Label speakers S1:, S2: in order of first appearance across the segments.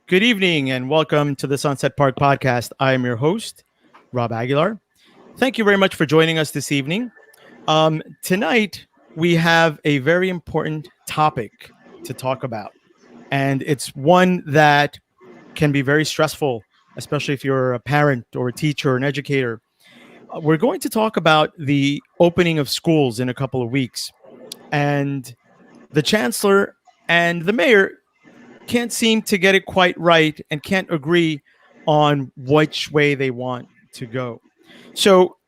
S1: Good evening and welcome to the Sunset Park podcast. I am your host, Rob Aguilar. Thank you very much for joining us this evening. Tonight, we have a very important topic to talk about, and it's one that can be very stressful, especially if you're a parent or a teacher or an educator. We're going to talk about the opening of schools in a couple of weeks, and the chancellor and the mayor can't seem to get it quite right and can't agree on which way they want to go. So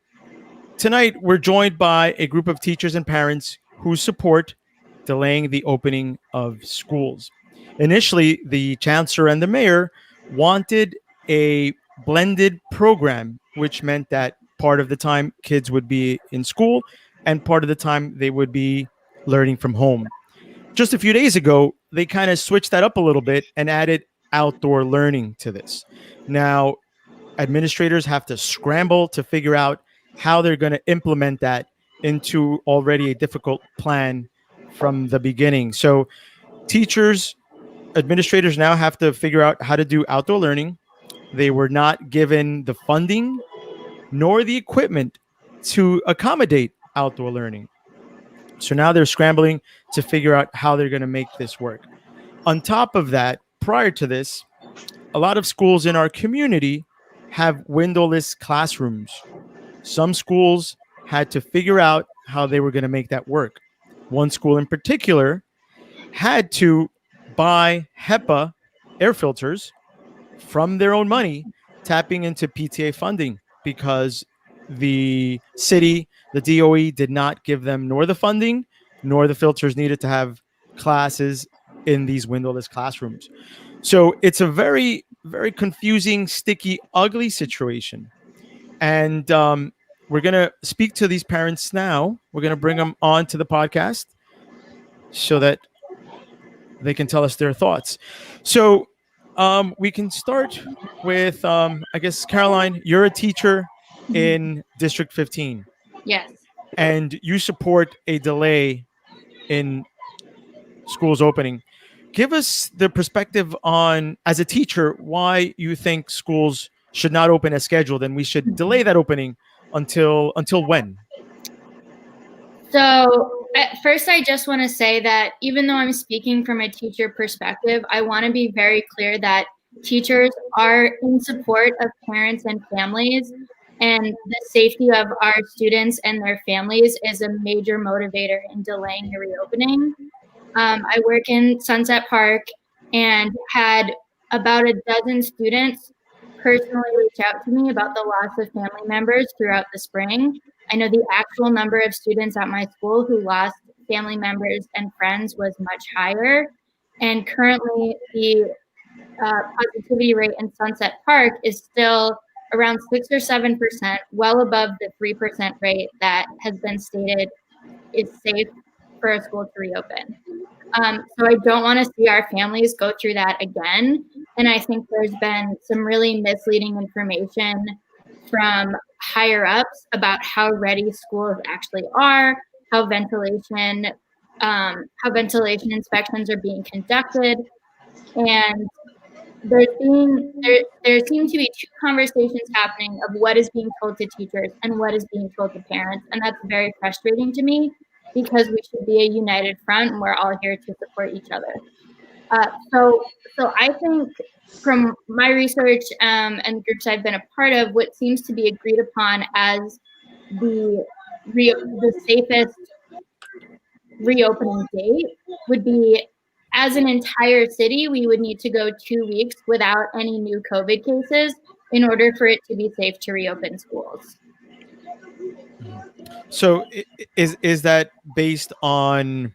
S1: tonight we're joined by a group of teachers and parents who support delaying the opening of schools. Initially, the chancellor and the mayor wanted a blended program, which meant that part of the time kids would be in school and part of the time they would be learning from home. Just a few days ago, they kind of switched that up a little bit and added outdoor learning to this. Now, administrators have to scramble to figure out how they're going to implement that into already a difficult plan from the beginning. So, teachers, administrators now have to figure out how to do outdoor learning. They were not given the funding nor the equipment to accommodate outdoor learning. So now they're scrambling to figure out how they're going to make this work. On top of that, prior to this, a lot of schools in our community have windowless classrooms. Some schools had to figure out how they were going to make that work. One school in particular had to buy HEPA air filters from their own money, tapping into PTA funding because the city, the DOE, did not give them nor the funding nor the filters needed to have classes in these windowless classrooms. So it's a very, very confusing, sticky, ugly situation. And we're going to speak to these parents now. We're going to bring them on to the podcast so that they can tell us their thoughts. So we can start with, I guess, Caroline, you're a teacher in District 15.
S2: Yes.
S1: And you support a delay in schools opening. Give us the perspective on, as a teacher, why you think schools should not open as scheduled and we should delay that opening until when?
S2: So at first, I just want to say that even though I'm speaking from a teacher perspective, I want to be very clear that teachers are in support of parents and families, and the safety of our students and their families is a major motivator in delaying the reopening. I work in Sunset Park and had about a dozen students personally reach out to me about the loss of family members throughout the spring. I know the actual number of students at my school who lost family members and friends was much higher. And currently, the positivity rate in Sunset Park is still around 6 or 7%, well above the 3% rate that has been stated is safe for a school to reopen. So I don't want to see our families go through that again. And I think there's been some really misleading information from higher ups about how ready schools actually are, how ventilation inspections are being conducted, and there seem to be two conversations happening of what is being told to teachers and what is being told to parents, and that's very frustrating to me because we should be a united front and we're all here to support each other. So I think from my research and groups I've been a part of, what seems to be agreed upon as the safest reopening date would be, as an entire city, we would need to go 2 weeks without any new COVID cases in order for it to be safe to reopen schools.
S1: So is that based on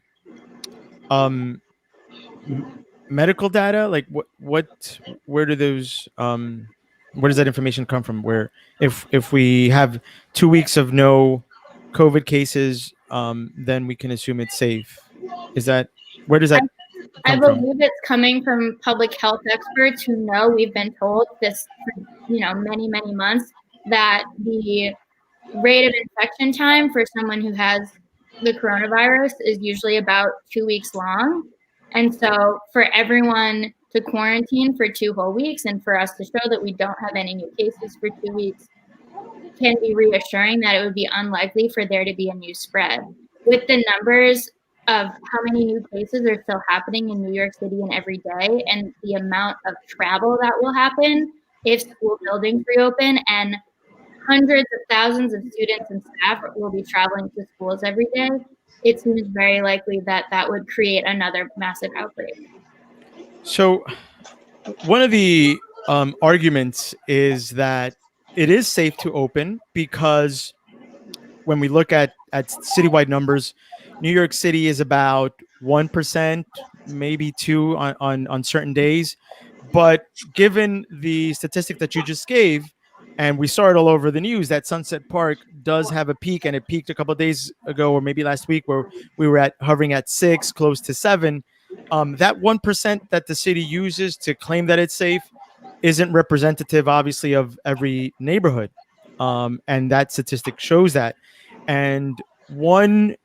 S1: medical data? Like where do those where does that information come from? Where if we have 2 weeks of no COVID cases, then we can assume it's safe. Is that where does that
S2: I
S1: come from?
S2: believe it's coming from public health experts who know we've been told this for many, many months that the rate of infection time for someone who has the coronavirus is usually about 2 weeks long. And so for everyone to quarantine for 2 whole weeks, and for us to show that we don't have any new cases for 2 weeks can be reassuring that it would be unlikely for there to be a new spread. With the numbers of how many new cases are still happening in New York City and every day, and the amount of travel that will happen if school buildings reopen, and hundreds of thousands of students and staff will be traveling to schools every day, it seems very likely that that would create another massive outbreak.
S1: So, one of the arguments is that it is safe to open because when we look at citywide numbers, New York City is about 1%, maybe two on certain days. But given the statistic that you just gave, and we saw it all over the news, that Sunset Park does have a peak, and it peaked a couple of days ago, or maybe last week, where we were at hovering at 6, close to 7. That 1% that the city uses to claim that it's safe isn't representative, obviously, of every neighborhood. And that statistic shows that. And one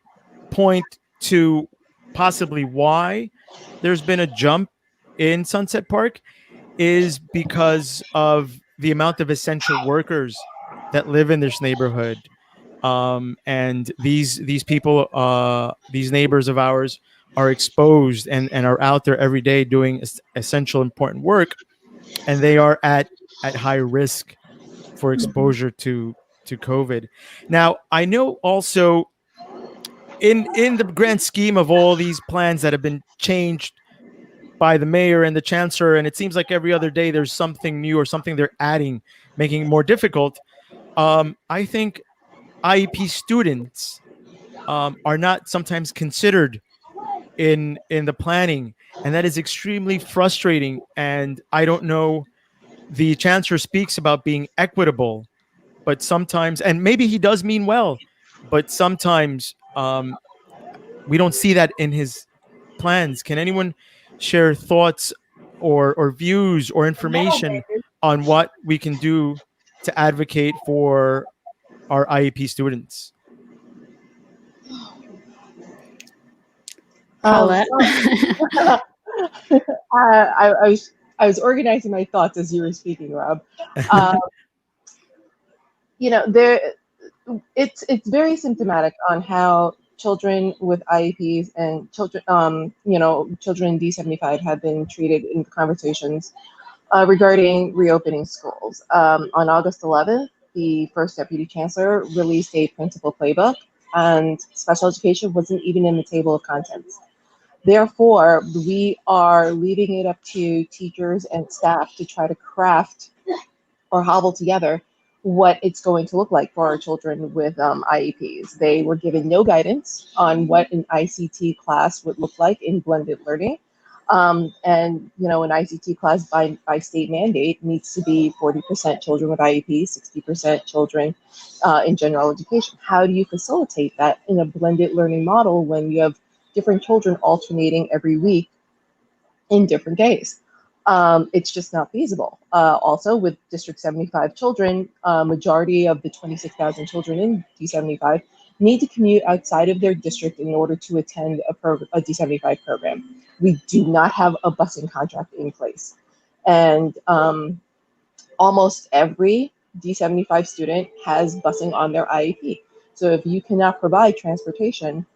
S1: point to possibly why there's been a jump in Sunset Park is because of the amount of essential workers that live in this neighborhood. And these people, these neighbors of ours, are exposed and are out there every day doing essential, important work, and they are at high risk for exposure to COVID. Now, I know also in the grand scheme of all these plans that have been changed by the mayor and the chancellor, and it seems like every other day there's something new or something they're adding, making it more difficult. I think IEP students are not sometimes considered in the planning, and that is extremely frustrating. And I don't know. The chancellor speaks about being equitable, but sometimes, and maybe he does mean well, but sometimes we don't see that in his plans. Can anyone share thoughts or views or information on what we can do to advocate for our IEP students?
S2: Paula.
S3: I was organizing my thoughts as you were speaking, Rob. Um, there it's very symptomatic on how children with IEPs and children children in D75 have been treated in conversations regarding reopening schools. On August 11th, the first deputy chancellor released a principal playbook, and special education wasn't even in the table of contents. Therefore, we are leaving it up to teachers and staff to try to craft or hobble together what it's going to look like for our children with IEPs. They were given no guidance on what an ICT class would look like in blended learning. And an ICT class by state mandate needs to be 40% children with IEPs, 60% children in general education. How do you facilitate that in a blended learning model when you have different children alternating every week in different days? It's just not feasible. Also, with District 75 children, majority of the 26,000 children in D75 need to commute outside of their district in order to attend a D75 program. We do not have a busing contract in place. And almost every D75 student has busing on their IEP. So if you cannot provide transportation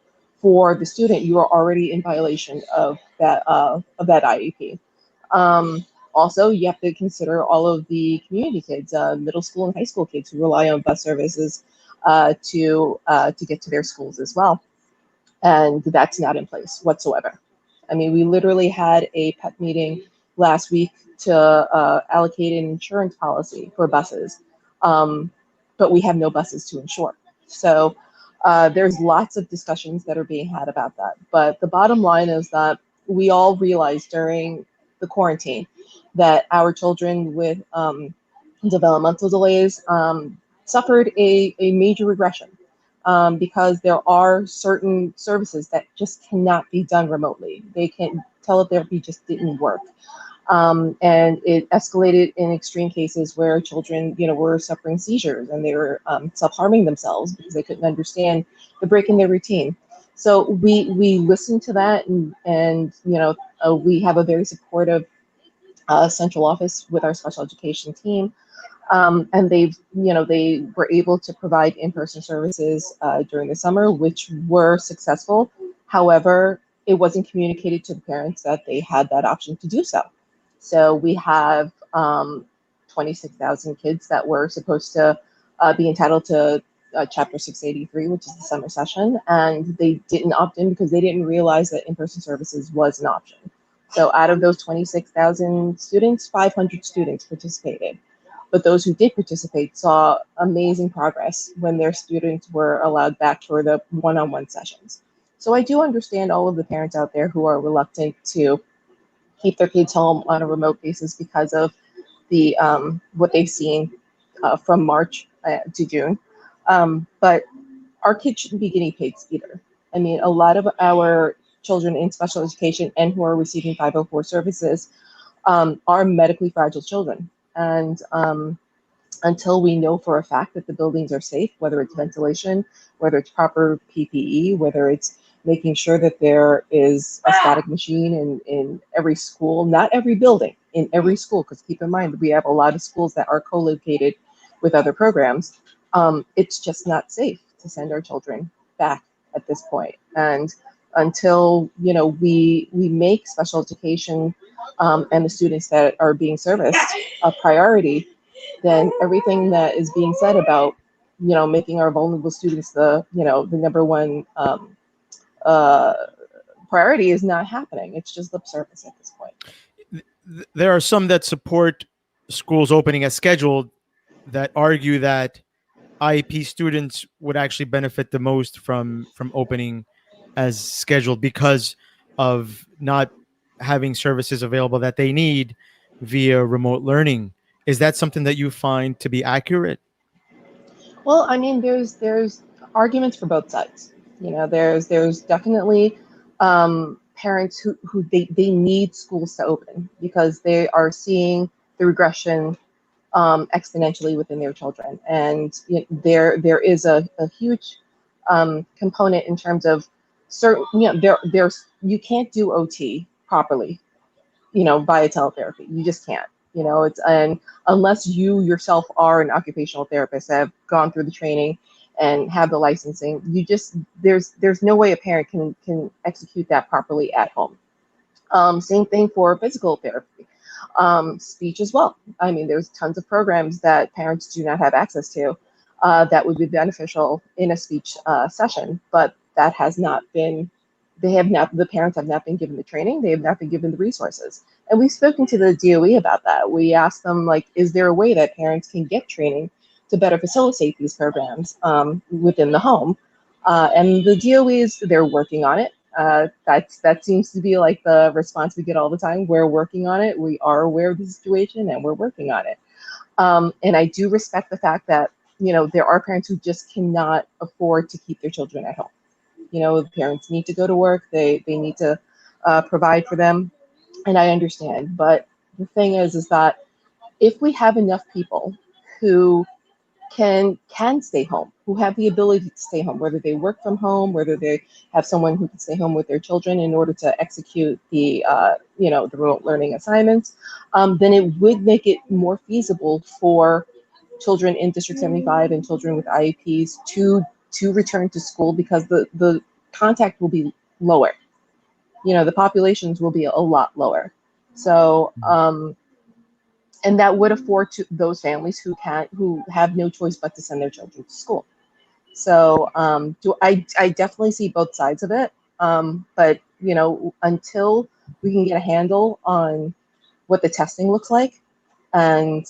S3: for the student, you are already in violation of that IEP. Also, you have to consider all of the community kids, middle school and high school kids who rely on bus services to get to their schools as well. And that's not in place whatsoever. I mean, we literally had a PEP meeting last week to allocate an insurance policy for buses, but we have no buses to insure. So there's lots of discussions that are being had about that. But the bottom line is that we all realized during the quarantine that our children with developmental delays suffered a major regression because there are certain services that just cannot be done remotely. Teletherapy just didn't work. And it escalated in extreme cases where children, were suffering seizures and they were self-harming themselves because they couldn't understand the break in their routine. So we listened to that, and we have a very supportive central office with our special education team. And they were able to provide in-person services during the summer, which were successful. However, it wasn't communicated to the parents that they had that option to do so. So we have 26,000 kids that were supposed to be entitled to Chapter 683, which is the summer session, and they didn't opt in because they didn't realize that in-person services was an option. So out of those 26,000 students, 500 students participated. But those who did participate saw amazing progress when their students were allowed back for the one-on-one sessions. So I do understand all of the parents out there who are reluctant to keep their kids home on a remote basis because of the what they've seen from March to June. But our kids shouldn't be guinea pigs either. I mean, a lot of our children in special education and who are receiving 504 services are medically fragile children. And until we know for a fact that the buildings are safe, whether it's ventilation, whether it's proper PPE, whether it's making sure that there is a static machine in every school, not every building, in every school, because keep in mind, we have a lot of schools that are co-located with other programs. It's just not safe to send our children back at this point. And until we make special education and the students that are being serviced a priority, then everything that is being said about making our vulnerable students the number one uh, priority is not happening. It's just lip service at this point.
S1: There are some that support schools opening as scheduled that argue that IEP students would actually benefit the most from opening as scheduled because of not having services available that they need via remote learning. Is that something that you find to be accurate?
S3: Well, I mean, there's arguments for both sides. There's definitely parents who they need schools to open because they are seeing the regression exponentially within their children, and there is a huge component in terms of certain there's you can't do OT properly via teletherapy. You just can't. It's and unless you yourself are an occupational therapist that have gone through the training and have the licensing, you just there's no way a parent can execute that properly at home. Same thing for physical therapy, speech as well. I mean, there's tons of programs that parents do not have access to that would be beneficial in a speech session, but that has not been the parents have not been given the training, they have not been given the resources. And we've spoken to the DOE about that. We asked them, like, is there a way that parents can get training to better facilitate these programs within the home? And the DOE they're working on it. That seems to be like the response we get all the time. We're working on it. We are aware of the situation and we're working on it. And I do respect the fact that, there are parents who just cannot afford to keep their children at home. Parents need to go to work. They need to provide for them. And I understand. But the thing is that if we have enough people who can stay home, who have the ability to stay home, whether they work from home, whether they have someone who can stay home with their children in order to execute the remote learning assignments, then it would make it more feasible for children in District 75 and children with IEPs to return to school because the contact will be lower. The populations will be a lot lower. So and that would afford to those families who have no choice but to send their children to school. So I definitely see both sides of it. But until we can get a handle on what the testing looks like and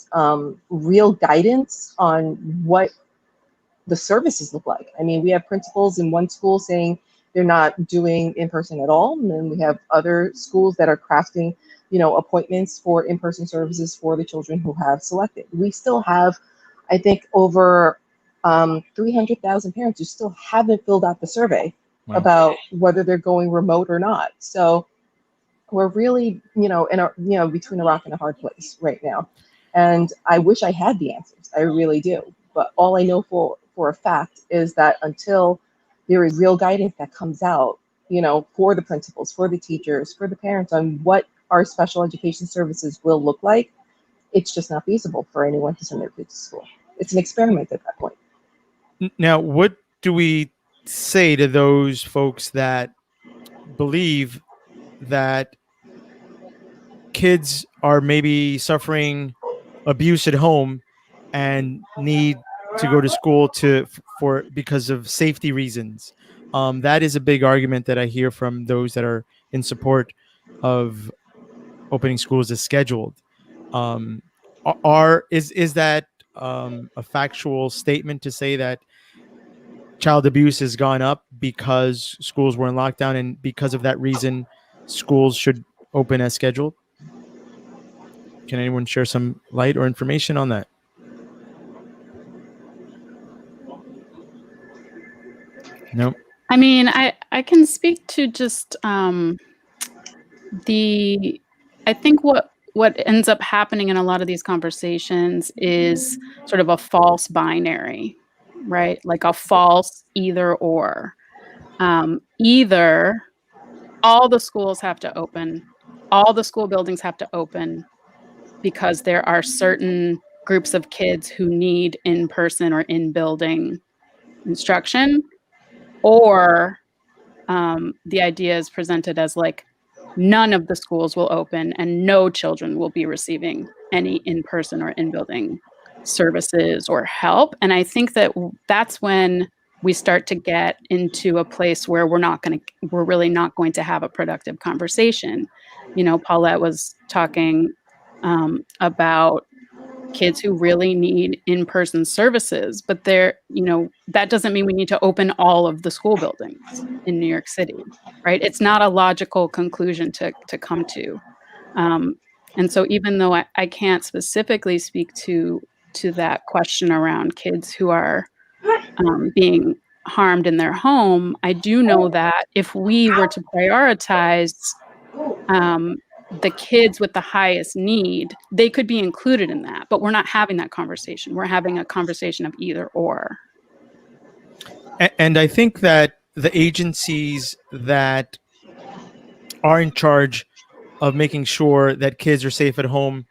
S3: real guidance on what the services look like. I mean, we have principals in one school saying they're not doing in-person at all, and then we have other schools that are crafting appointments for in-person services for the children who have selected. We still have, I think, over 300,000 parents who still haven't filled out the survey. Wow. About whether they're going remote or not. So we're really, between a rock and a hard place right now. And I wish I had the answers. I really do. But all I know for a fact is that until there is real guidance that comes out, for the principals, for the teachers, for the parents on what our special education services will look like, it's just not feasible for anyone to send their kids to school. It's an experiment at that point.
S1: Now, what do we say to those folks that believe that kids are maybe suffering abuse at home and need to go to school for because of safety reasons? That is a big argument that I hear from those that are in support of opening schools as scheduled. Um, is that a factual statement to say that child abuse has gone up because schools were in lockdown, and because of that reason, schools should open as scheduled? Can anyone share some light or information on that? No.
S4: I mean, I can speak to just the I think what ends up happening in a lot of these conversations is sort of a false binary, right? Like a false either or. Either all the schools have to open, all the school buildings have to open because there are certain groups of kids who need in-person or in-building instruction, or the idea is presented as like none of the schools will open and no children will be receiving any in-person or in-building services or help. And I think that that's when we start to get into a place where we're really not going to have a productive conversation. You know, Paulette was talking about kids who really need in-person services, but that doesn't mean we need to open all of the school buildings in New York City, right? It's not a logical conclusion to come to. Um, and so even though I can't specifically speak to that question around kids who are being harmed in their home, I do know that if we were to prioritize um, the kids with the highest need, they could be included in that. But we're not having that conversation. We're having a conversation of either or.
S1: And I think that the agencies that are in charge of making sure that kids are safe at home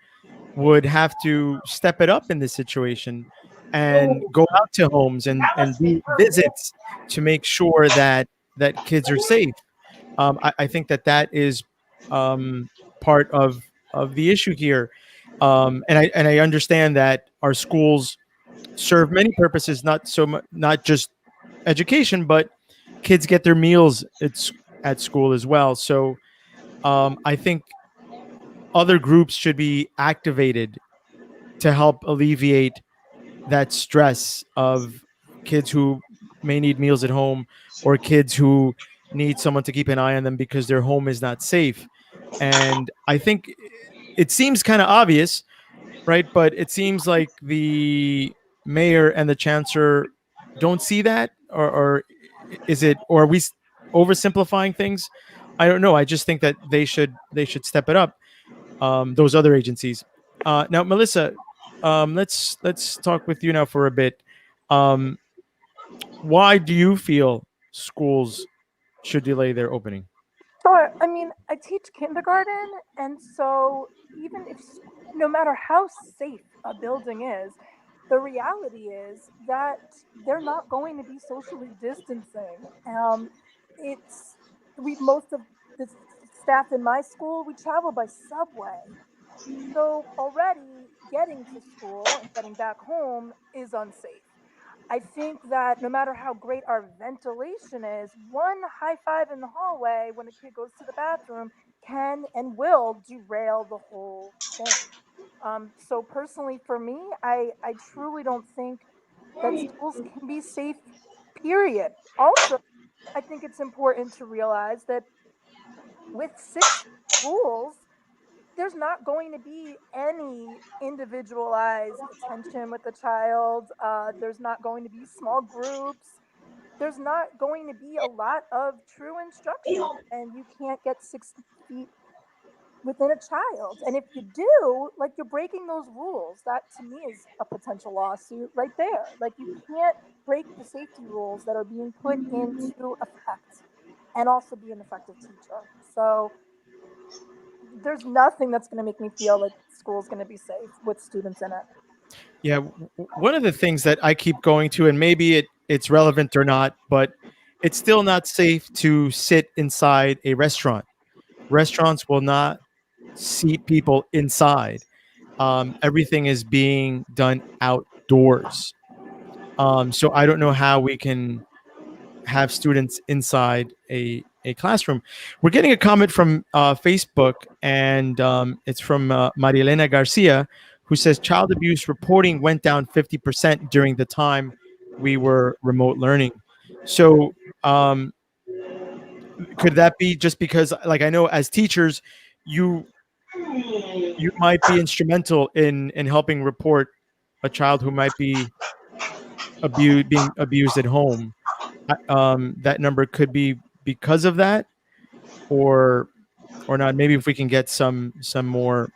S1: would have to step it up in this situation and go out to homes and do visits to make sure that kids are safe. I think that is part of the issue here, and I understand that our schools serve many purposes, not just education, but kids get their meals at school as well. So I think other groups should be activated to help alleviate that stress of kids who may need meals at home, or kids who need someone to keep an eye on them because their home is not safe. And I think it seems kind of obvious, right? But it seems like the mayor and the chancellor don't see that, or is it, or are we oversimplifying things? I don't know. I just think that they should step it up. Those other agencies. Now, Melissa, let's talk with you now for a bit. Um, why do you feel schools should delay their opening?
S5: Sure. I mean, I teach kindergarten, and so even if, no matter how safe a building is, the reality is that they're not going to be socially distancing. It's we most of the staff in my school, we travel by subway. So already getting to school and getting back home is unsafe. I think that no matter how great our ventilation is, one high five in the hallway when a kid goes to the bathroom can and will derail the whole thing. So personally, for me, I truly don't think that schools can be safe, period. Also, I think it's important to realize that with six schools, there's not going to be any individualized attention with the child. There's not going to be small groups. There's not going to be a lot of true instruction, and you can't get 6 feet within a child. And if you do, like, you're breaking those rules. That to me is a potential lawsuit right there. Like, you can't break the safety rules that are being put into effect and also be an effective teacher. So there's nothing that's going to make me feel like school's going to be safe with students in it.
S1: Yeah, one of the things that I keep going to, and maybe it's relevant or not, but it's still not safe to sit inside a restaurant. Restaurants will not seat people inside. Everything is being done outdoors. So I don't know how we can have students inside a classroom. We're getting a comment from Facebook, and it's from Marielena Garcia, who says child abuse reporting went down 50% during the time we were remote learning. So could that be just because, like, I know as teachers, you you might be instrumental in helping report a child who might be being abused at home. That number could be because of that, or not. Maybe if we can get some more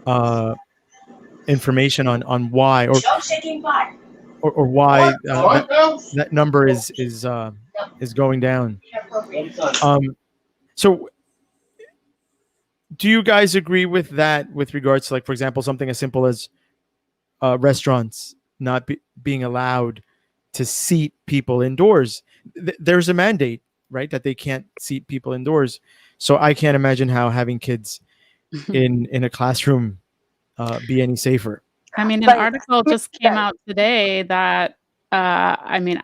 S1: uh, information on why, or why that number is going down. So do you guys agree with that with regards to, like, for example, something as simple as restaurants not being allowed to seat people indoors? There's a mandate, right, that they can't seat people indoors. So I can't imagine how having kids in a classroom be any safer.
S4: I mean, an
S5: Right.
S4: article just came out today that, I mean,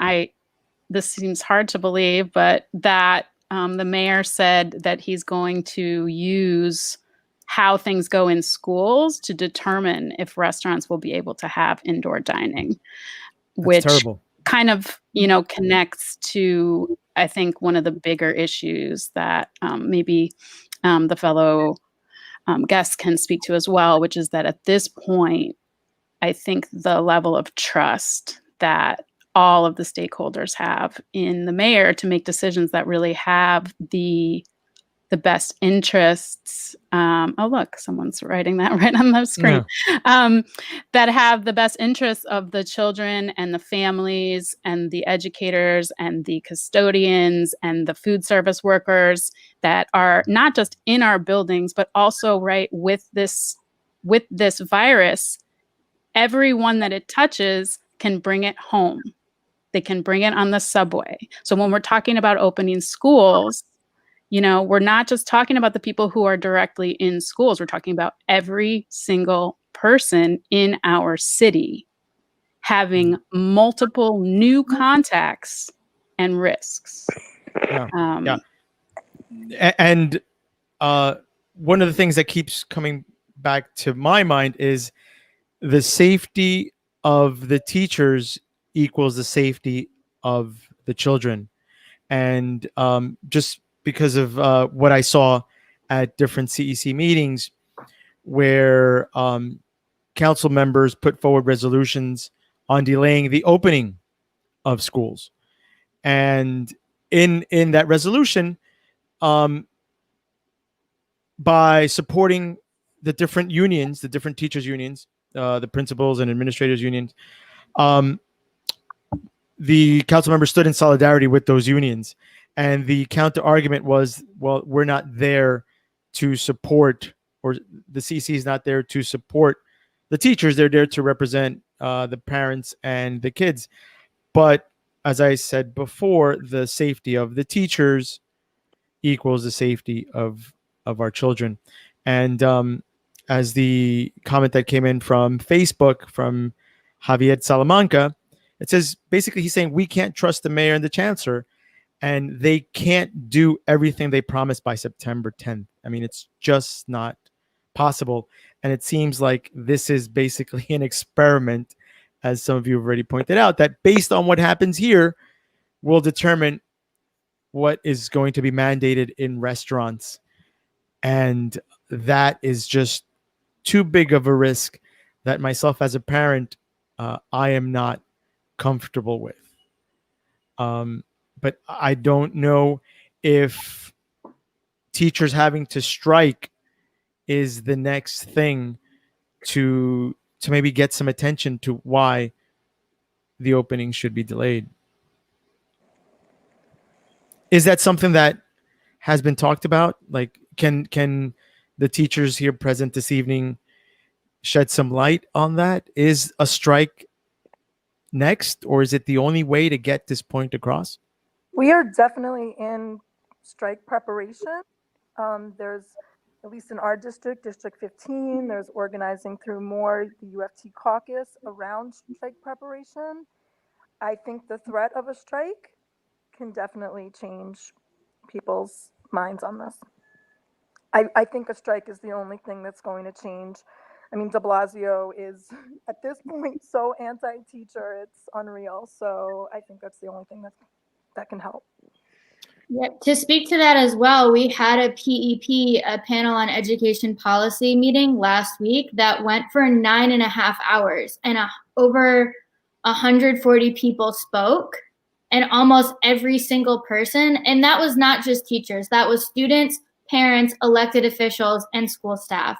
S4: this seems hard to believe, but that the mayor said that he's going to use how things go in schools to determine if restaurants will be able to have indoor dining,
S1: That's
S4: which
S1: terrible.
S4: kind of, connects to, I think, one of the bigger issues that maybe the fellow guests can speak to as well, which is that at this point, I think the level of trust that all of the stakeholders have in the mayor to make decisions that really have the best interests. Oh, look, someone's writing that right on the screen. That have the best interests of the children and the families and the educators and the custodians and the food service workers that are not just in our buildings, but also right with this virus. Everyone that it touches can bring it home. They can bring it on the subway. So when we're talking about opening schools, we're not just talking about the people who are directly in schools. We're talking about every single person in our city having multiple new contacts and risks.
S1: Yeah. And one of the things that keeps coming back to my mind is the safety of the teachers equals the safety of the children. And just because of what I saw at different CEC meetings, where council members put forward resolutions on delaying the opening of schools, and in that resolution, by supporting the different unions, the different teachers unions, the principals and administrators unions, the council members stood in solidarity with those unions. And the counter argument was, well, we're not there to support, or the CC is not there to support the teachers. They're there to represent the parents and the kids. But as I said before, the safety of the teachers equals the safety of our children. And as the comment that came in from Facebook from Javier Salamanca, it says basically he's saying we can't trust the mayor and the chancellor, and they can't do everything they promised by September 10th. I mean, it's just not possible. And it seems like this is basically an experiment, as some of you have already pointed out, that based on what happens here will determine what is going to be mandated in restaurants. And that is just too big of a risk that myself as a parent, I am not comfortable with. But I don't know if teachers having to strike is the next thing to maybe get some attention to why the opening should be delayed. Is that something that has been talked about? Like, can the teachers here present this evening shed some light on that? Is a strike next, or is it the only way to get this point across?
S5: We are definitely in strike preparation. There's, at least in our district, District 15, there's organizing through more the UFT caucus around strike preparation. I think the threat of a strike can definitely change people's minds on this. I think a strike is the only thing that's going to change. I mean, de Blasio is at this point so anti-teacher, it's unreal. So I think that's the only thing that can help.
S2: Yeah, to speak to that as well, we had a PEP, a panel on education policy meeting last week that went for 9.5 hours, and over 140 people spoke, and almost every single person, and that was not just teachers, that was students, parents, elected officials, and school staff.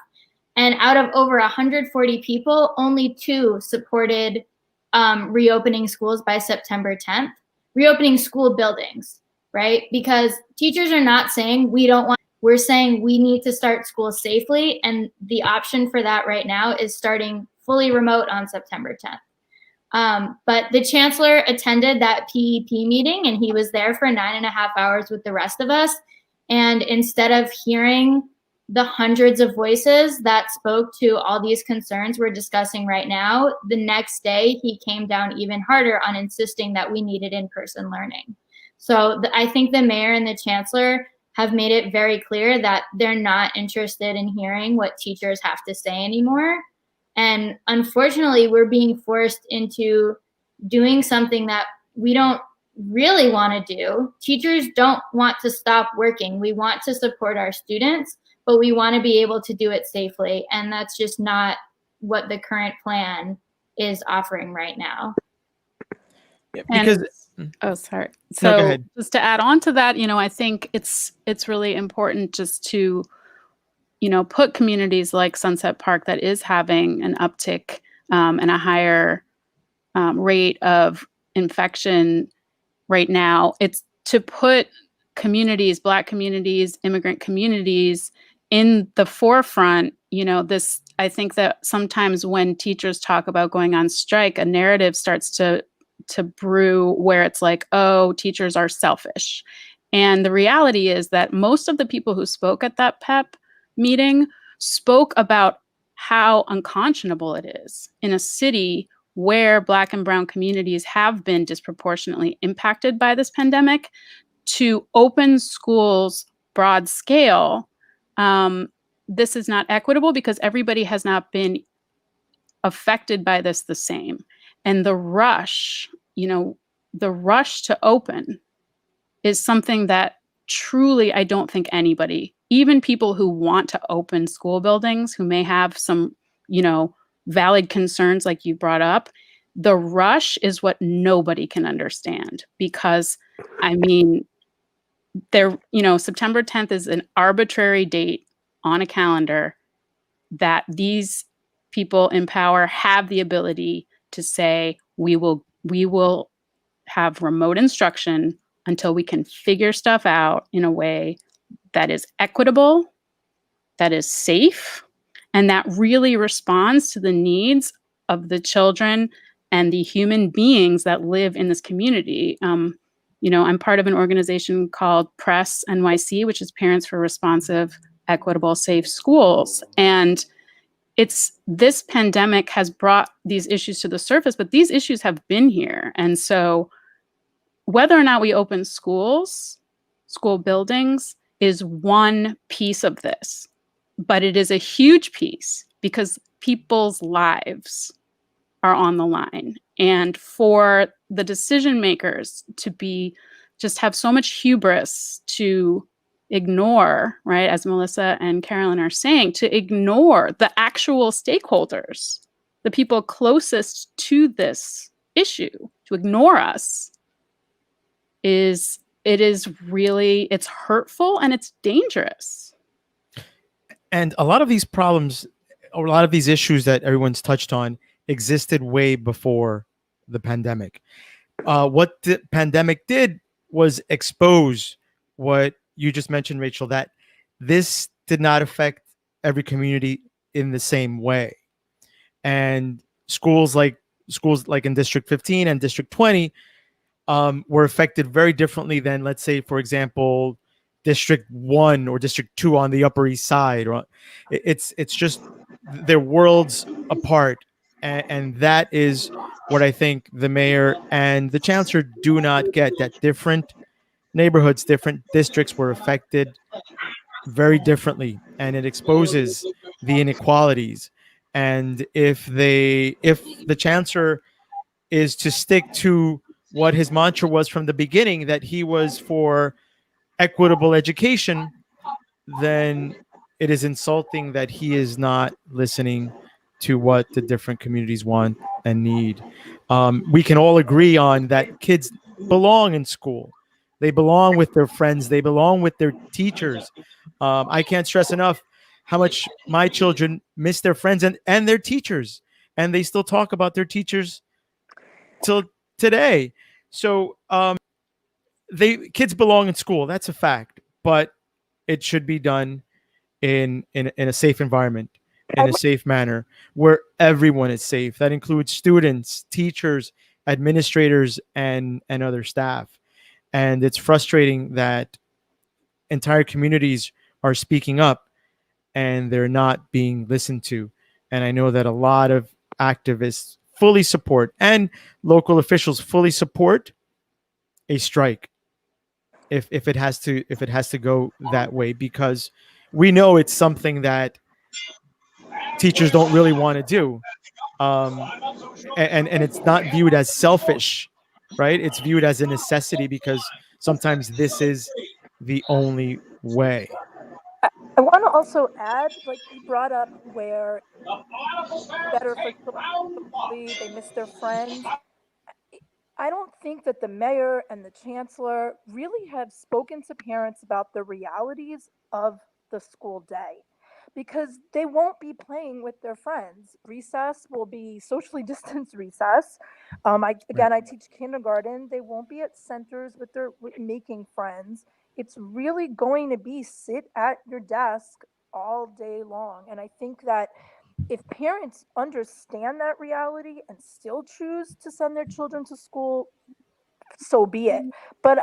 S2: And out of over 140 people, only 2 supported reopening schools by September 10th, reopening school buildings. Right? Because teachers are not saying we don't want, we're saying we need to start school safely. And the option for that right now is starting fully remote on September 10th. But the chancellor attended that PEP meeting, and he was there for 9.5 hours with the rest of us. And instead of hearing the hundreds of voices that spoke to all these concerns we're discussing right now, the next day he came down even harder on insisting that we needed in-person learning. So I think the mayor and the chancellor have made it very clear that they're not interested in hearing what teachers have to say anymore. And unfortunately, we're being forced into doing something that we don't really want to do. Teachers don't want to stop working. We want to support our students, but we want to be able to do it safely. And that's just not what the current plan is offering right now.
S1: Yeah, because
S4: oh, sorry.
S1: No, go
S4: So
S1: ahead.
S4: just to add on to that, I think it's really important just to, put communities like Sunset Park that is having an uptick and a higher rate of infection right now. It's to put communities, Black communities, immigrant communities in the forefront. I think that sometimes when teachers talk about going on strike, a narrative starts to brew where it's like, oh, teachers are selfish. And the reality is that most of the people who spoke at that PEP meeting spoke about how unconscionable it is in a city where Black and brown communities have been disproportionately impacted by this pandemic to open schools broad scale. This is not equitable because everybody has not been affected by this the same. And the rush to open is something that truly, I don't think anybody, even people who want to open school buildings, who may have some, valid concerns like you brought up, the rush is what nobody can understand. Because, September 10th is an arbitrary date on a calendar that these people in power have the ability to say, we will have remote instruction until we can figure stuff out in a way that is equitable, that is safe, and that really responds to the needs of the children and the human beings that live in this community. I'm part of an organization called Press NYC, which is Parents for Responsive, Equitable, Safe Schools. And this pandemic has brought these issues to the surface, but these issues have been here. And so whether or not we open schools, school buildings is one piece of this, but it is a huge piece because people's lives are on the line. And for the decision makers to just have so much hubris to ignore, right, as Melissa and Carolyn are saying, to ignore the actual stakeholders, the people closest to this issue, to ignore us, it's hurtful and it's dangerous.
S1: And a lot of these problems, or a lot of these issues that everyone's touched on, existed way before the pandemic. What the pandemic did was expose what you just mentioned, Rachel, that this did not affect every community in the same way. And schools like in District 15 and District 20 were affected very differently than, let's say, for example, District 1 or District 2 on the Upper East Side. Or it's just they're worlds apart, and that is what I think the mayor and the chancellor do not get. That different neighborhoods, different districts were affected very differently, and it exposes the inequalities. And if the chancellor is to stick to what his mantra was from the beginning, that he was for equitable education, then it is insulting that he is not listening to what the different communities want and need. We can all agree on that kids belong in school. They belong with their friends. They belong with their teachers. I can't stress enough how much my children miss their friends and their teachers. And they still talk about their teachers till today. So they kids belong in school. That's a fact. But it should be done in a safe environment, in a safe manner, where everyone is safe. That includes students, teachers, administrators, and other staff. And it's frustrating that entire communities are speaking up and they're not being listened to. And I know that a lot of activists fully support, and local officials fully support, a strike if it has to go that way, because we know it's something that teachers don't really want to do. um, and it's not viewed as selfish, right? It's viewed as a necessity, because sometimes this is the only way.
S5: I want to also add, like you brought up, where better for children, they miss their friends. I don't think that the mayor and the chancellor really have spoken to parents about the realities of the school day, because they won't be playing with their friends. Recess will be socially distanced recess. I teach kindergarten. They won't be at centers with making friends. It's really going to be sit at your desk all day long. And I think that if parents understand that reality and still choose to send their children to school, so be it. But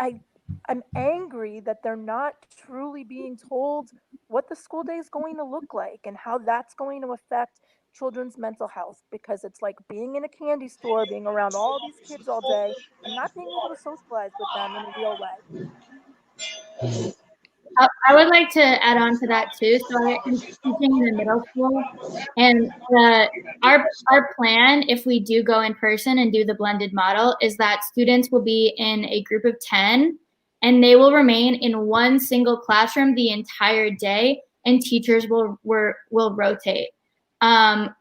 S5: I'm angry that they're not truly being told what the school day is going to look like and how that's going to affect children's mental health, because it's like being in a candy store, being around all these kids all day and not being able to socialize with them in a real way.
S2: I would like to add on to that too. So I'm teaching in the middle school, and our plan, if we do go in person and do the blended model, is that students will be in a group of 10, and they will remain in one single classroom the entire day, and teachers will rotate.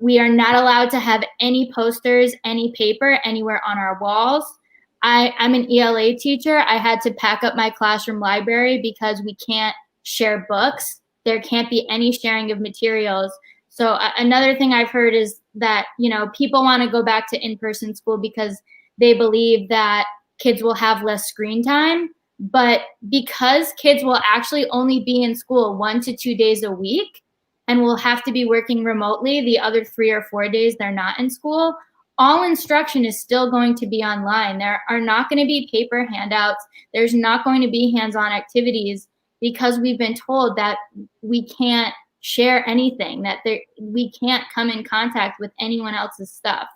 S2: We are not allowed to have any posters, any paper anywhere on our walls. I'm an ELA teacher. I had to pack up my classroom library because we can't share books. There can't be any sharing of materials. So another thing I've heard is that, people want to go back to in-person school because they believe that kids will have less screen time. But because kids will actually only be in school 1 to 2 days a week and will have to be working remotely the other 3 or 4 days they're not in school, all instruction is still going to be online. There are not going to be paper handouts. There's not going to be hands-on activities, because we've been told that we can't share anything, that we can't come in contact with anyone else's stuff.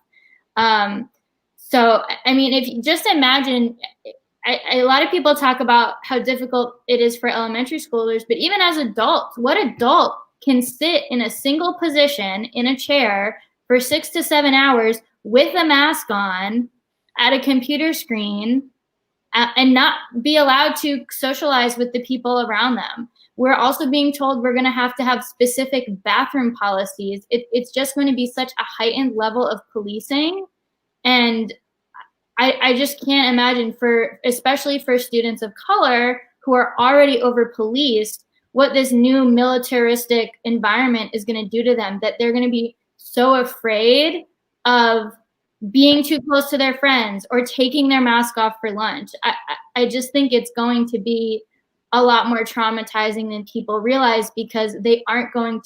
S2: So, I mean, if you just imagine, a lot of people talk about how difficult it is for elementary schoolers, but even as adults, what adult can sit in a single position in a chair for 6 to 7 hours with a mask on at a computer screen and not be allowed to socialize with the people around them? We're also being told we're going to have specific bathroom policies. It's just going to be such a heightened level of policing. And I just can't imagine, especially for students of color who are already over policed, what this new militaristic environment is going to do to them, that they're going to be so afraid of being too close to their friends or taking their mask off for lunch. I just think it's going to be a lot more traumatizing than people realize, because they aren't going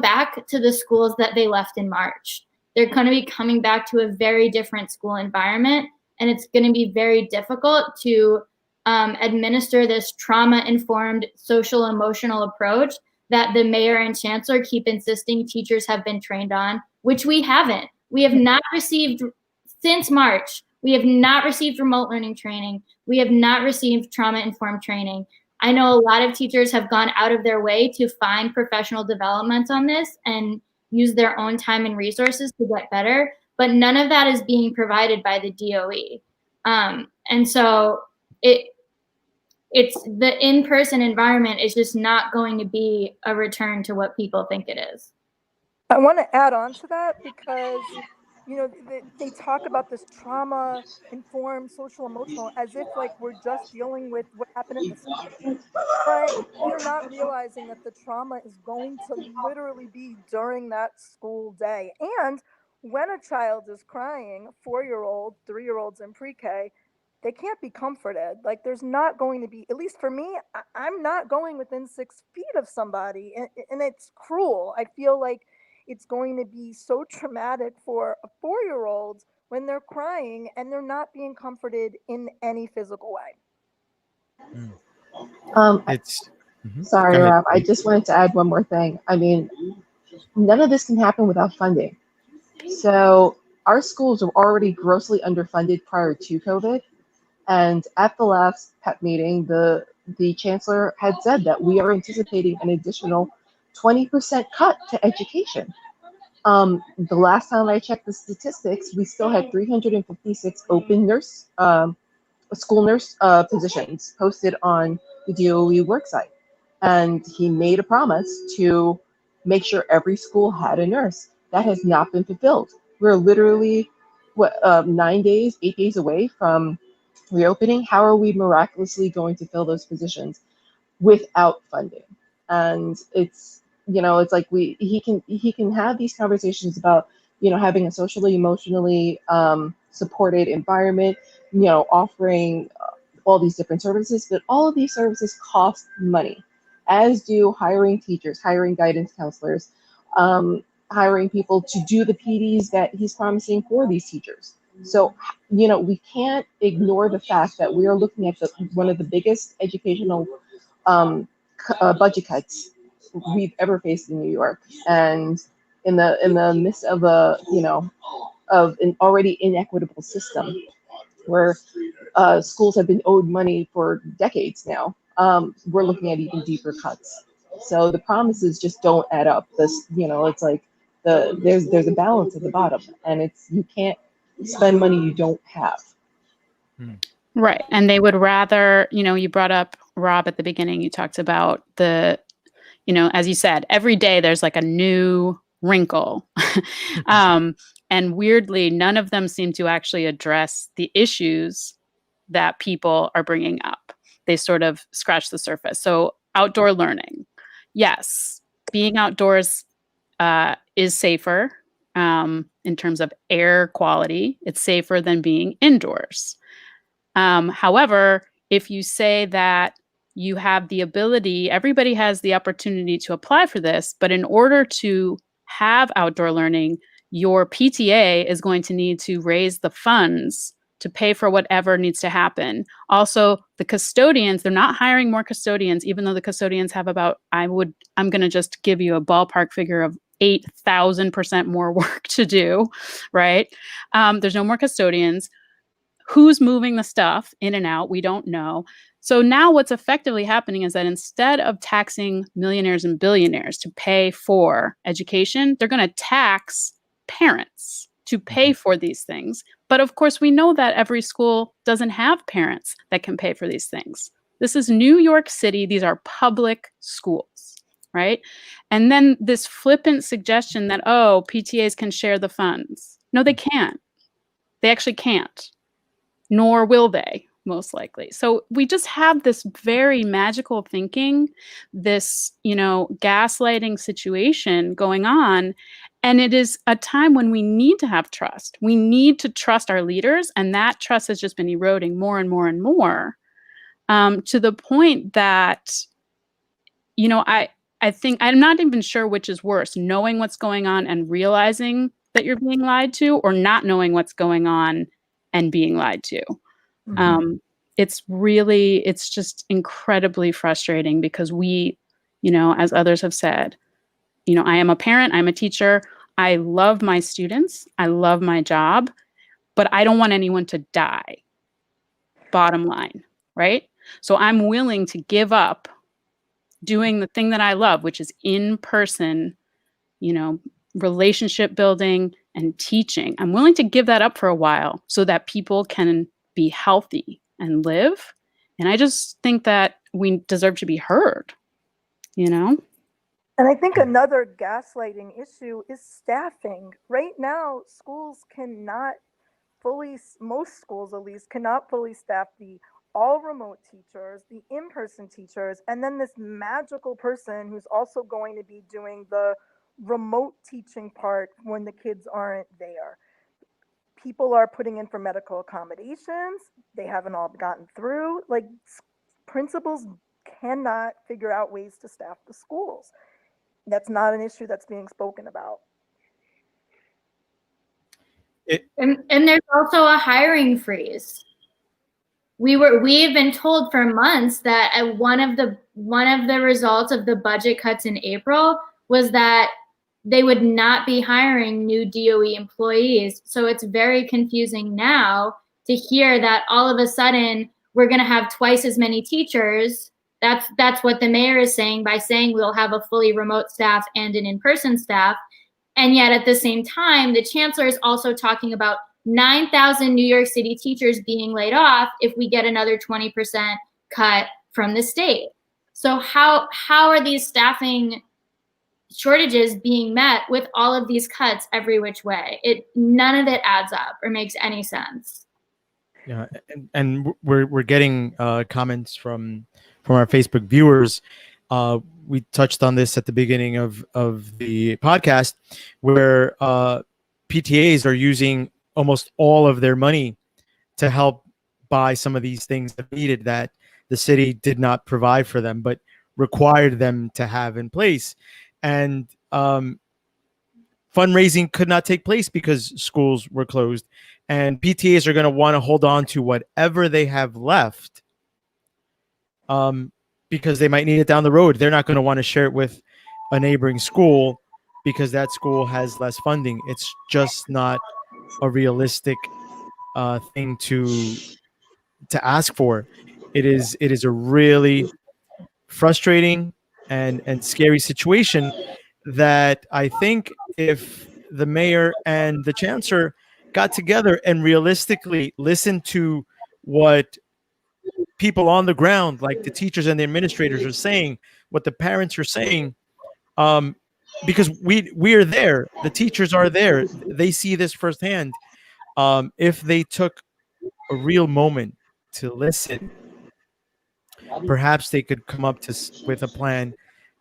S2: back to the schools that they left in March. They're going to be coming back to a very different school environment, and it's going to be very difficult to administer this trauma-informed social emotional approach that the mayor and chancellor keep insisting teachers have been trained on, which we haven't. We have not received, since March, we have not received remote learning training. We have not received trauma-informed training. I know a lot of teachers have gone out of their way to find professional development on this and use their own time and resources to get better, but none of that is being provided by the DOE. And so it's the in-person environment is just not going to be a return to what people think it is.
S5: I want to add on to that because, you know, they talk about this trauma-informed social emotional as if like we're just dealing with what happened at the school. But they're not realizing that the trauma is going to literally be during that school day. And when a child is crying, 4-year-old, 3-year-olds in pre-K, they can't be comforted. Like there's not going to be, at least for me, I'm not going within 6 feet of somebody. And it's cruel. I feel like it's going to be so traumatic for a 4-year-old when they're crying and they're not being comforted in any physical way.
S1: It's
S3: Sorry, Rob. I just wanted to add one more thing. I mean, none of this can happen without funding. So our schools are already grossly underfunded prior to COVID. And at the last PEP meeting, the chancellor had said that we are anticipating an additional 20% cut to education. The last time I checked the statistics, we still had 356 open school nurse positions posted on the DOE worksite. And he made a promise to make sure every school had a nurse. That has not been fulfilled. We're literally 8 days away from reopening. How are we miraculously going to fill those positions without funding? And it's, you know, it's like he can have these conversations about, you know, having a socially, emotionally supported environment, you know, offering all these different services, but all of these services cost money, as do hiring teachers, hiring guidance counselors, hiring people to do the PDs that he's promising for these teachers. So, you know, we can't ignore the fact that we are looking at one of the biggest educational budget cuts we've ever faced in New York, and in the midst of an already inequitable system where schools have been owed money for decades now. We're looking at even deeper cuts. So the promises just don't add up. It's like there's a balance at the bottom, and you can't spend money you don't have.
S4: Right. And they would rather, you brought up, Rob, at the beginning, you talked about as you said, every day there's like a new wrinkle. And weirdly, none of them seem to actually address the issues that people are bringing up. They sort of scratch the surface. So outdoor learning. Yes, being outdoors is safer in terms of air quality. It's safer than being indoors. However, if you say that you have the ability, everybody has the opportunity to apply for this, but in order to have outdoor learning, your PTA is going to need to raise the funds to pay for whatever needs to happen. Also, the custodians, they're not hiring more custodians, even though the custodians have about, I'm going to just give you a ballpark figure of 8,000% more work to do, right? There's no more custodians. Who's moving the stuff in and out? We don't know. So now what's effectively happening is that instead of taxing millionaires and billionaires to pay for education, they're going to tax parents to pay for these things. But of course, we know that every school doesn't have parents that can pay for these things. This is New York City. These are public schools, right? And then this flippant suggestion that, PTAs can share the funds. No, they can't. They actually can't. Nor will they, most likely. So we just have this very magical thinking, this, gaslighting situation going on. And it is a time when we need to have trust. We need to trust our leaders. And that trust has just been eroding more and more and more. to the point that, I think I'm not even sure which is worse, knowing what's going on and realizing that you're being lied to, or not knowing what's going on and being lied to. It's just incredibly frustrating because we, as others have said, I am a parent, I'm a teacher. I love my students. I love my job, but I don't want anyone to die. Bottom line, right? So I'm willing to give up doing the thing that I love, which is in person, relationship building and teaching. I'm willing to give that up for a while so that people can be healthy and live. And I just think that we deserve to be heard,
S5: And I think another gaslighting issue is staffing. Right now, most schools at least, cannot fully staff the all remote teachers, the in-person teachers, and then this magical person who's also going to be doing the remote teaching part when the kids aren't there. People are putting in for medical accommodations. They haven't all gotten through. Like, principals cannot figure out ways to staff the schools. That's not an issue that's being spoken about.
S2: And there's also a hiring freeze. We've been told for months that one of the results of the budget cuts in April was that they would not be hiring new DOE employees. So it's very confusing now to hear that all of a sudden we're going to have twice as many teachers. That's what the mayor is saying by saying we'll have a fully remote staff and an in-person staff. And yet at the same time, the chancellor is also talking about 9,000 New York City teachers being laid off if we get another 20% cut from the state. So how are these staffing shortages being met with all of these cuts every which way? None of it adds up or makes any sense.
S1: Yeah, and we're getting comments from our Facebook viewers. We touched on this at the beginning of the podcast, where PTAs are using almost all of their money to help buy some of these things that needed that the city did not provide for them, but required them to have in place. And fundraising could not take place because schools were closed. And PTAs are going to want to hold on to whatever they have left because they might need it down the road. They're not going to want to share it with a neighboring school because that school has less funding. It's just not a realistic thing to ask for. It is a really frustrating and scary situation that I think if the mayor and the chancellor got together and realistically listened to what people on the ground, like the teachers and the administrators, are saying, what the parents are saying, because we are there, the teachers are there, they see this firsthand. If they took a real moment to listen, perhaps they could come up with a plan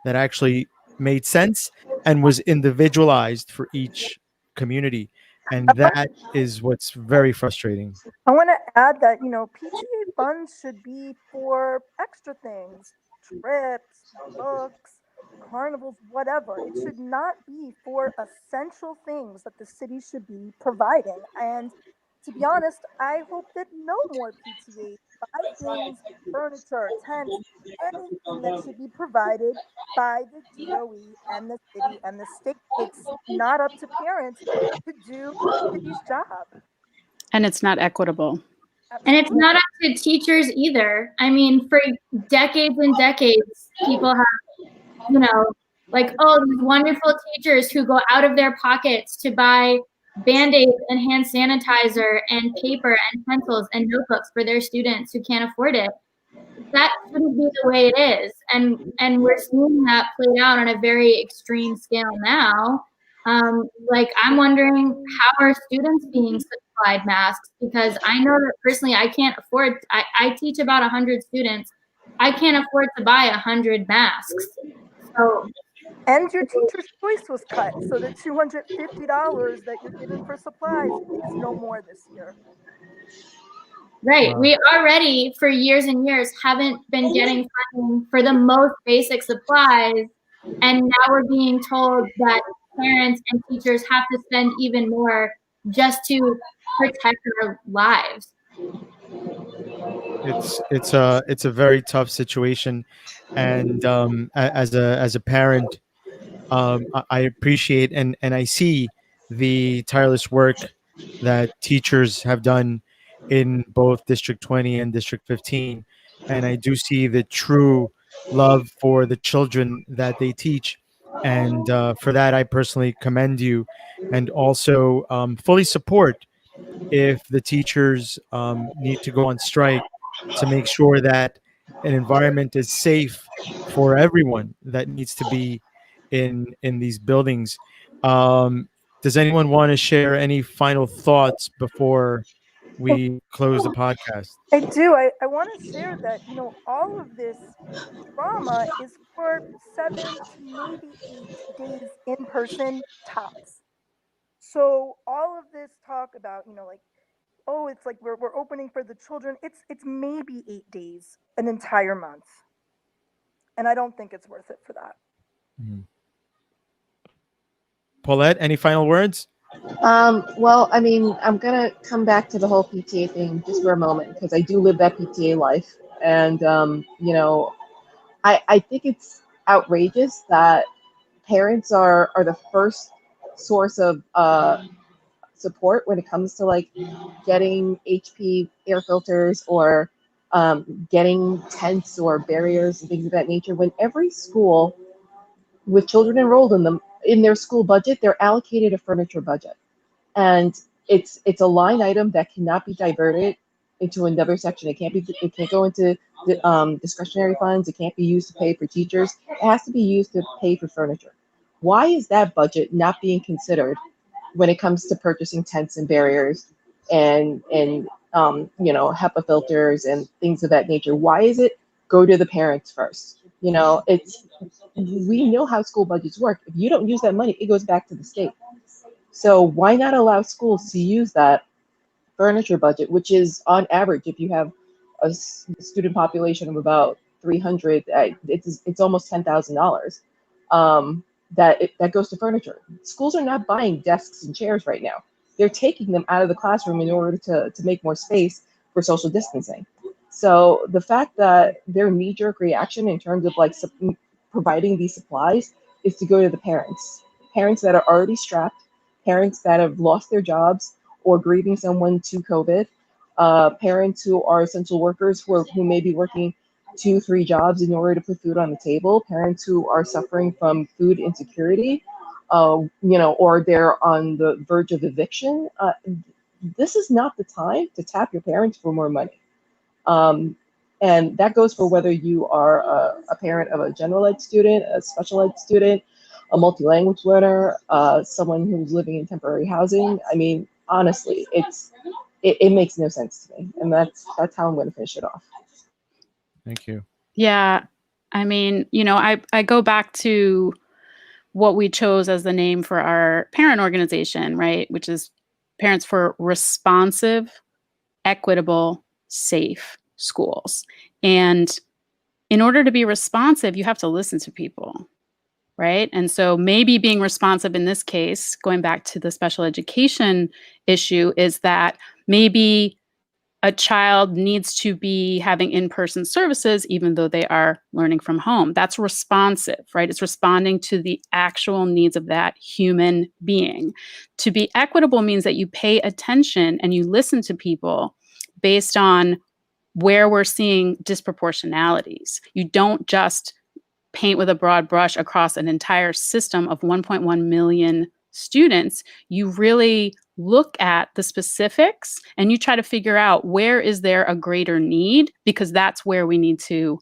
S1: that actually made sense and was individualized for each community. And that is what's very frustrating.
S5: I want to add that, PTA funds should be for extra things, trips, books, carnivals, whatever. It should not be for essential things that the city should be providing. And to be honest, I hope that no more PTAs buy things, furniture, tents, anything that should be provided by the DOE and the city and the state. It's not up to parents to do the city's job.
S4: And it's not equitable.
S2: And it's not up to teachers either. I mean, for decades and decades, people have, these wonderful teachers who go out of their pockets to buy Band-Aids and hand sanitizer and paper and pencils and notebooks for their students who can't afford it. That shouldn't be the way it is. And we're seeing that played out on a very extreme scale now. I'm wondering, how are students being supplied masks? Because I know that personally, I can't afford, I teach about 100 students. I can't afford to buy 100 masks. So,
S5: and your teacher's choice was cut. So the $250 that you're given for supplies is no more this year.
S2: Right. We already, for years and years, haven't been getting funding for the most basic supplies. And now we're being told that parents and teachers have to spend even more just to protect our lives.
S1: It's a very tough situation, and as a parent, I appreciate and I see the tireless work that teachers have done in both District 20 and District 15, and I do see the true love for the children that they teach, and for that I personally commend you, and also fully support if the teachers need to go on strike to make sure that an environment is safe for everyone that needs to be in these buildings. Um, does anyone want to share any final thoughts before we close the podcast?
S5: I do. I want to share that, all of this drama is for 7 to maybe 8 days in person tops. So all of this talk about, like, oh, it's like we're opening for the children. It's maybe 8 days, an entire month. And I don't think it's worth it for that.
S1: Mhm. Paulette, any final words?
S3: Well, I mean, I'm gonna come back to the whole PTA thing just for a moment because I do live that PTA life, and I think it's outrageous that parents are the first source of support when it comes to like getting HP air filters or getting tents or barriers and things of that nature. When every school with children enrolled in them in their school budget, they're allocated a furniture budget, and it's a line item that cannot be diverted into another section. It can't go into the discretionary funds. It can't be used to pay for teachers. It has to be used to pay for furniture. Why is that budget not being considered when it comes to purchasing tents and barriers and HEPA filters and things of that nature? Why is it go to the parents first? It's we know how school budgets work. If you don't use that money, it goes back to the state. So why not allow schools to use that furniture budget, which is on average, if you have a student population of about 300, it's almost $10,000. That goes to furniture. Schools are not buying desks and chairs right now. They're taking them out of the classroom in order to make more space for social distancing. So the fact that their knee-jerk reaction in terms of like providing these supplies is to go to the parents that are already strapped, parents that have lost their jobs or grieving someone to COVID, parents who are essential workers who may be working 2-3 jobs in order to put food on the table, parents who are suffering from food insecurity, or they're on the verge of eviction. This is not the time to tap your parents for more money. And that goes for whether you are a parent of a general ed student, a special ed student, a multi-language learner, someone who's living in temporary housing. I mean, honestly, it makes no sense to me, and that's how I'm going to finish it off.
S1: Thank you.
S4: Yeah. I mean, I go back to what we chose as the name for our parent organization, right? Which is Parents for Responsive, Equitable, Safe Schools. And in order to be responsive, you have to listen to people, right? And so maybe being responsive in this case, going back to the special education issue, is that maybe a child needs to be having in-person services even though they are learning from home. That's responsive, right? It's responding to the actual needs of that human being. To be equitable means that you pay attention and you listen to people based on where we're seeing disproportionalities. You don't just paint with a broad brush across an entire system of 1.1 million students. You really look at the specifics and you try to figure out where is there a greater need, because that's where we need to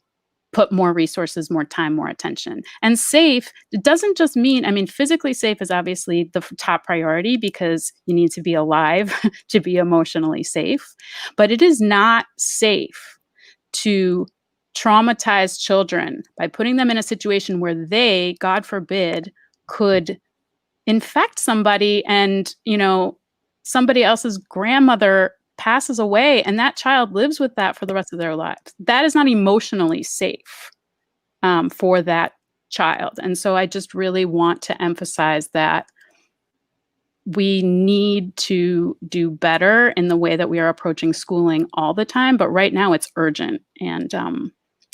S4: put more resources, more time, more attention. And safe, it doesn't just mean, physically safe is obviously the top priority because you need to be alive to be emotionally safe, but it is not safe to traumatize children by putting them in a situation where they, God forbid, could infect somebody and, somebody else's grandmother passes away and that child lives with that for the rest of their lives. That is not emotionally safe for that child. And so I just really want to emphasize that we need to do better in the way that we are approaching schooling all the time. But right now it's urgent. And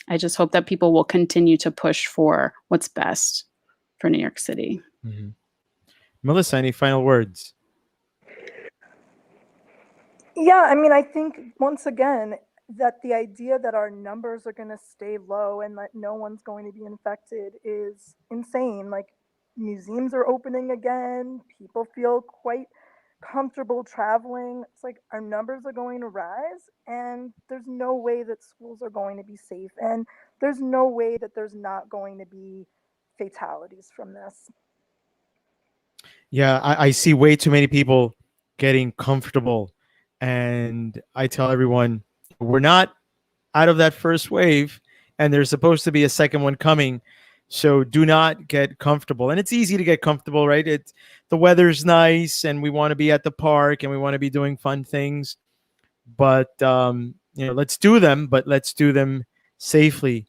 S4: I just hope that people will continue to push for what's best for New York City.
S1: Mm-hmm. Melissa, any final words?
S5: Yeah, I mean, I think once again that the idea that our numbers are going to stay low and that no one's going to be infected is insane. Like, museums are opening again, people feel quite comfortable traveling. It's like our numbers are going to rise, and there's no way that schools are going to be safe, and there's no way that there's not going to be fatalities from this.
S1: Yeah, I see way too many people getting comfortable. And I tell everyone, we're not out of that first wave, and there's supposed to be a second one coming. So do not get comfortable. And it's easy to get comfortable, right? The weather's nice, and we want to be at the park, and we want to be doing fun things. But let's do them, but let's do them safely.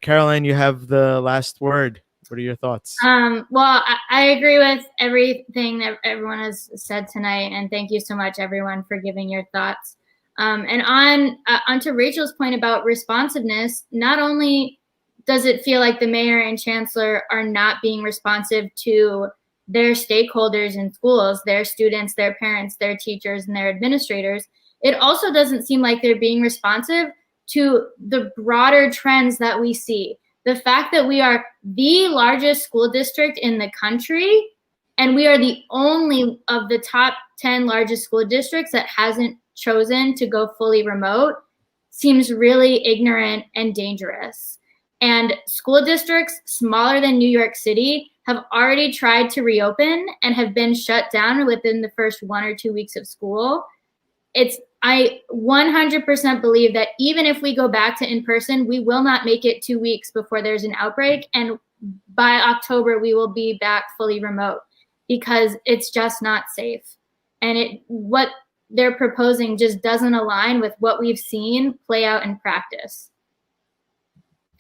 S1: Caroline, you have the last word. What are your thoughts?
S2: Well, I agree with everything that everyone has said tonight, and thank you so much, everyone, for giving your thoughts. And on to Rachel's point about responsiveness, not only does it feel like the mayor and chancellor are not being responsive to their stakeholders in schools, their students, their parents, their teachers, and their administrators, it also doesn't seem like they're being responsive to the broader trends that we see. The fact that we are the largest school district in the country, and we are the only of the top 10 largest school districts that hasn't chosen to go fully remote, seems really ignorant and dangerous. And school districts smaller than New York City have already tried to reopen and have been shut down within the first 1 or 2 weeks of school. I 100% believe that even if we go back to in-person, we will not make it 2 weeks before there's an outbreak. And by October, we will be back fully remote because it's just not safe. And what they're proposing just doesn't align with what we've seen play out in practice.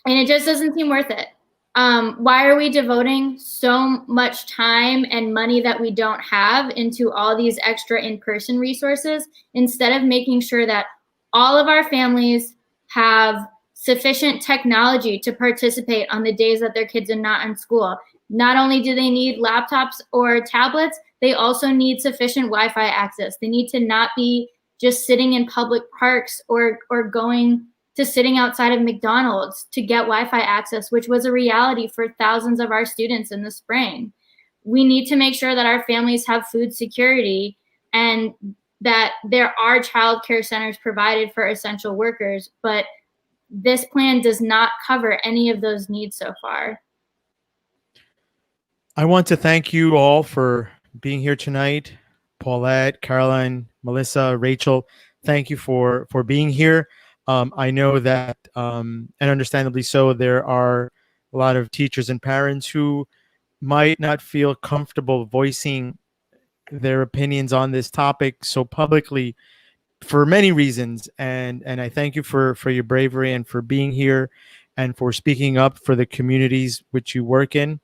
S2: And it just doesn't seem worth it. Why are we devoting so much time and money that we don't have into all these extra in-person resources instead of making sure that all of our families have sufficient technology to participate on the days that their kids are not in school? Not only do they need laptops or tablets, they also need sufficient Wi-Fi access. They need to not be just sitting in public parks or going to sitting outside of McDonald's to get Wi-Fi access, which was a reality for thousands of our students in the spring. We need to make sure that our families have food security and that there are childcare centers provided for essential workers, but this plan does not cover any of those needs so far.
S1: I want to thank you all for being here tonight. Paulette, Caroline, Melissa, Rachel, thank you for being here. I know that, and understandably so, there are a lot of teachers and parents who might not feel comfortable voicing their opinions on this topic so publicly for many reasons. And I thank you for your bravery and for being here and for speaking up for the communities which you work in.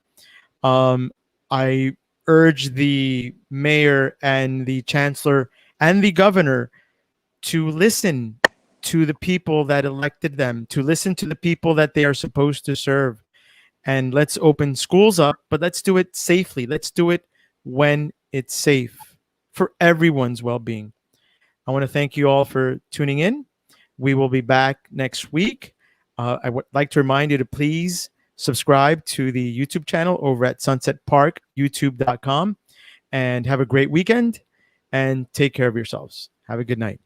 S1: I urge the mayor and the chancellor and the governor to listen to the people that elected them, to listen to the people that they are supposed to serve. And let's open schools up, but let's do it safely. Let's do it when it's safe for everyone's well-being. I want to thank you all for tuning in. We will be back next week. I would like to remind you to please subscribe to the YouTube channel over at sunsetparkyoutube.com, and have a great weekend and take care of yourselves. Have a good night.